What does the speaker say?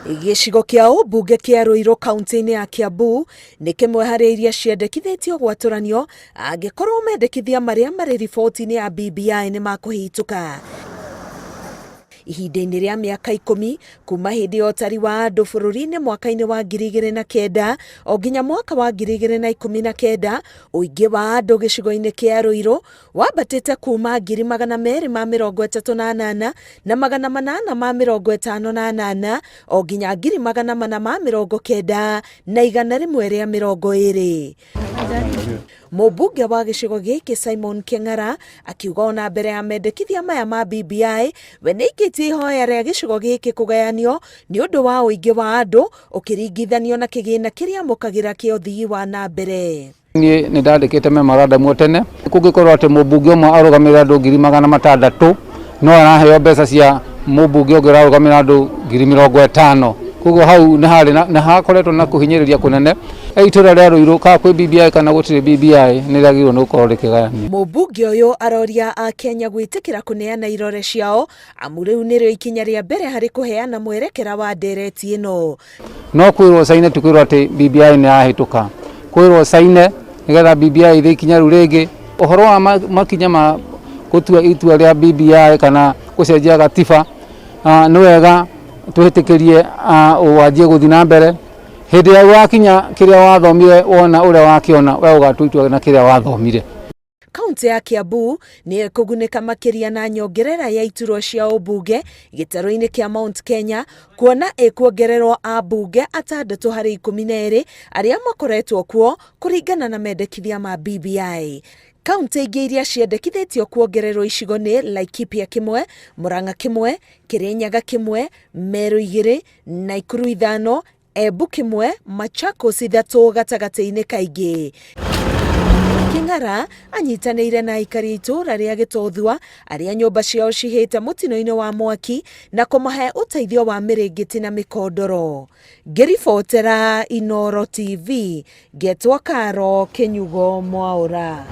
Gĩcigo kĩa ũmbunge kĩa Ruiru kaunti-inĩ ya Kiambu nĩ kĩmwe harĩ iria ciendekithĩtio gwatũranio angĩkorwo mendekithia marĩa marĩ riboti-inĩ ya BBI nĩ makũhĩtũka. Ihinda-inĩ rĩa mĩaka 10 kuma hĩndĩ ya ũtari wa andũ bũrũri-inĩ mwaka-inĩ wa 2009 o nginya mwaka wa 2019, ũingĩ wa andũ gĩcigo-inĩ kĩa Ruiru wambatĩte kuma 238 na 858 o nginya 490 na 120. Mũmbunge wa gĩcigo gĩkĩ Simon Kĩng'ara akiuga ona mbere ya mendekithia maya ma BBI we nĩ aingĩtie ihoya rĩa gĩcigo gĩkĩ kũgayanio nĩ ũndũ wa ũingĩ wa andũ ũkĩringithanio na kĩgĩna kĩrĩa mũkagĩra kĩa ũthii wa na mbere. Niĩ nĩ ndandĩkĩte memorandum tene kũngĩkorwo atĩ mũmbunge ũmwe arũgamĩrĩra andũ 600,000 no araheo mbeca cia mũmbunge ũngĩ arũgamĩrĩra andũ 50,000. Koguo hau nĩ hakoretwo na kũhinyĩrĩria kũnene itũra rĩa Ruiru kana kwĩ BBI kana gũtirĩ BBI nĩ rĩagĩrĩirwo nĩ gũkorwo rĩkĩgayanio. Mũmbunge ũyũ aroria a Kenya gwĩtĩkĩra kũneana irore ciao amu rĩu nĩrĩo ikinya rĩa mbere harĩ kũheana mwerekera wa ndereti ĩno. No kwĩrwo caine tu kwĩrwo atĩ BBI nĩ yahĩtũka, kwĩrwo caine nĩgetha BBI ĩthĩ ikinya rĩu rĩngĩ. Ũhoro wa makinya ma gũtua itua rĩa BBI kana gũcenjia gatiba nĩ wega tuhĩtĩkĩrie wanjie gũthiĩ na mbere. Hĩndĩ ya wakinya kĩrĩa wathomire wona ũrĩa wakĩona we ũgatuĩtua na kĩrĩa wathomire. Kaunti ya Kiambu nĩ kũgunĩka makĩria na nyongerera ya iturwa cia ũmbunge gĩtarũ-inĩ kĩa Mount Kenya, kuona ĩkuongererwo ambunge atandatũ harĩ 12 arĩa makoretwo kuo kũringana na mendekithia ma BBI. Kaunti ingĩ iria ciendekithĩtio kuongererwo icigo nĩ Laikipia 1, Murang'a 1, Kirinyaga 1, Meru 2, Nakuru 5, Embu 1, Machakos 3 gatagatĩ-inĩ kaingĩ. Kĩng'ara anyitanĩire na aikari itũra rĩa Gĩtothua arĩa nyũmba ciao cihĩte mũtino-inĩ wa mwaki na kũmahe ũteithio wa mĩrĩngĩti na mĩkondoro. Ngĩribotera Inooro TV, Ngetwa Karo Kĩnyugo Mwaũra.